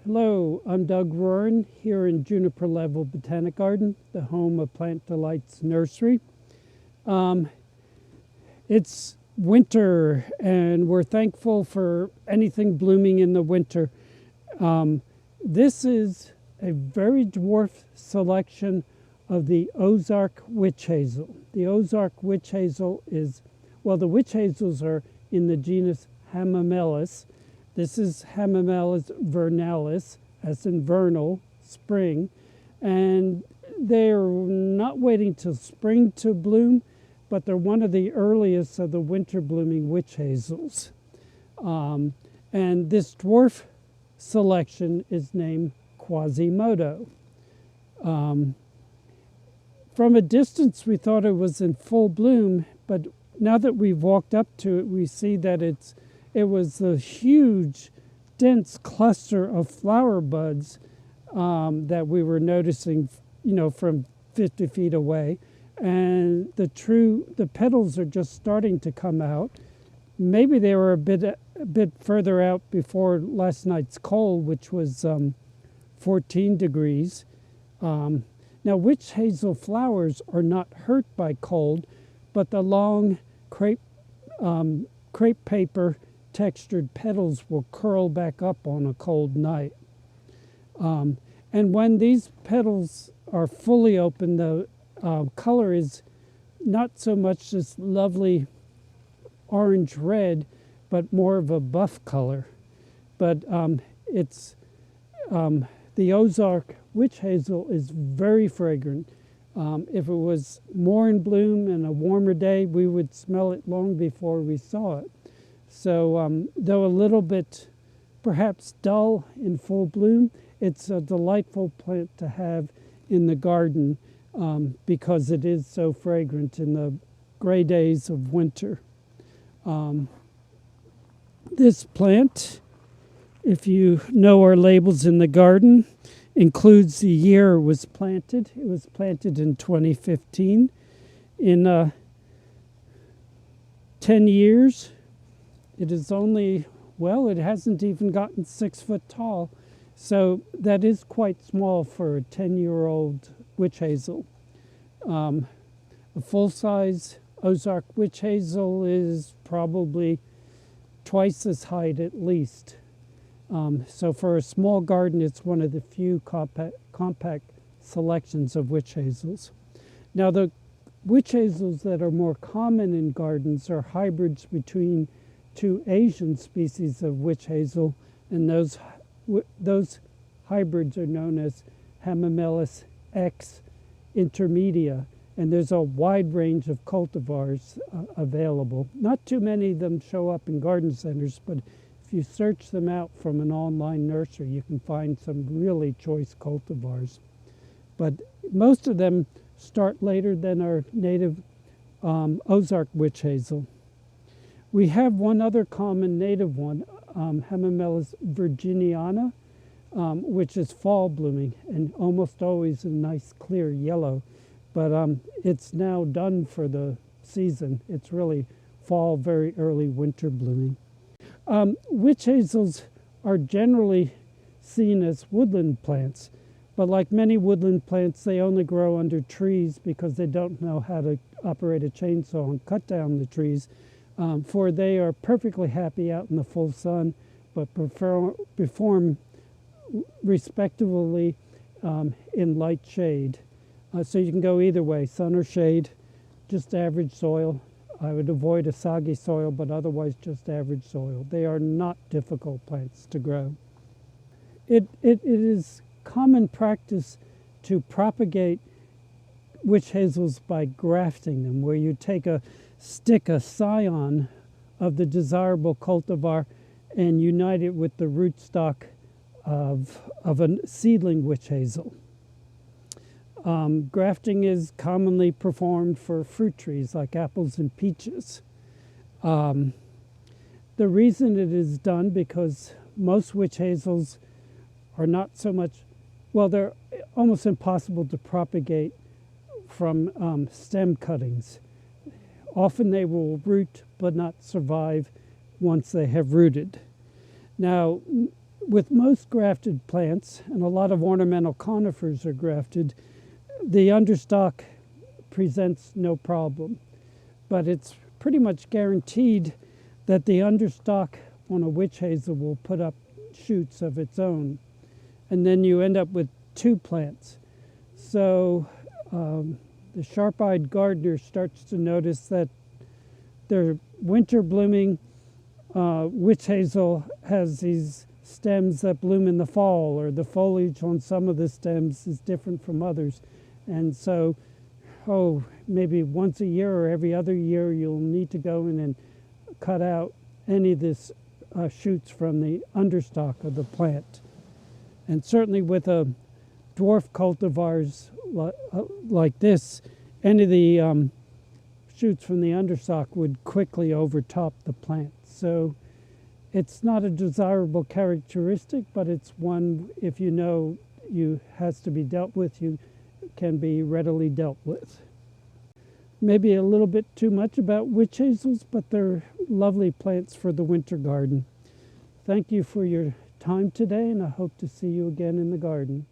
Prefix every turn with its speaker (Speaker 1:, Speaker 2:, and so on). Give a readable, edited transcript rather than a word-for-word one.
Speaker 1: Hello, I'm Doug Roarin here in Juniper Level Botanic Garden, the home of Plant Delights Nursery. It's winter and we're thankful for anything blooming in the winter. This is a very dwarf selection of the Ozark witch hazel. The Ozark witch hazel is, well, the witch hazels are in the genus Hamamelis. This is Hamamelis vernalis, as in vernal, spring, and they're not waiting till spring to bloom, but they're one of the earliest of the winter blooming witch hazels. And this dwarf selection is named Quasimodo. From a distance, we thought it was in full bloom, but now that we've walked up to it, we see that it was a huge, dense cluster of flower buds that we were noticing, from 50 feet away. And the petals are just starting to come out. Maybe they were a bit further out before last night's cold, which was 14 degrees. Now, witch hazel flowers are not hurt by cold, but the long crepe paper textured petals will curl back up on a cold night. And when these petals are fully open, the color is not so much this lovely orange-red, but more of a buff color. But the Ozark witch hazel is very fragrant. If it was more in bloom and a warmer day, we would smell it long before we saw it. So though a little bit perhaps dull in full bloom, it's a delightful plant to have in the garden because it is so fragrant in the gray days of winter. This plant, if you know our labels in the garden, includes the year it was planted. It was planted in 2015. In 10 years, it is only, well, it hasn't even gotten 6 foot tall. So that is quite small for a 10-year-old witch hazel. A full-size Ozark witch hazel is probably twice as height at least. So for a small garden, it's one of the few compact selections of witch hazels. Now, the witch hazels that are more common in gardens are hybrids between 2 Asian species of witch hazel, and those hybrids are known as Hamamelis ex-situ, and there's a wide range of cultivars available. Not too many of them show up in garden centers, but if you search them out from an online nursery, you can find some really choice cultivars. But most of them start later than our native Ozark witch hazel. We have one other common native one, Hamamelis virginiana, which is fall blooming and almost always a nice clear yellow. But it's now done for the season. It's really fall, very early winter blooming. Witch hazels are generally seen as woodland plants, but like many woodland plants, they only grow under trees because they don't know how to operate a chainsaw and cut down the trees. For they are perfectly happy out in the full sun, but perform respectively in light shade. So you can go either way, sun or shade, just average soil. I would avoid a soggy soil, but otherwise just average soil. They are not difficult plants to grow. It is common practice to propagate witch hazels by grafting them, where you take a scion of the desirable cultivar and unite it with the rootstock of a seedling witch hazel. Grafting is commonly performed for fruit trees like apples and peaches. The reason it is done because most witch hazels are not so much, well, they're almost impossible to propagate from stem cuttings. Often they will root but not survive once they have rooted. Now, with most grafted plants, and a lot of ornamental conifers are grafted, the understock presents no problem. But it's pretty much guaranteed that the understock on a witch hazel will put up shoots of its own. And then you end up with two plants. So the sharp-eyed gardener starts to notice that their winter blooming witch hazel has these stems that bloom in the fall, or the foliage on some of the stems is different from others. And so, maybe once a year or every other year, you'll need to go in and cut out any of this shoots from the understock of the plant. And certainly with a dwarf cultivars like this, any of the shoots from the understock would quickly overtop the plant. So it's not a desirable characteristic, but it's one, if you know you has to be dealt with, you can be readily dealt with. Maybe a little bit too much about witch hazels, but they're lovely plants for the winter garden. Thank you for your time today, and I hope to see you again in the garden.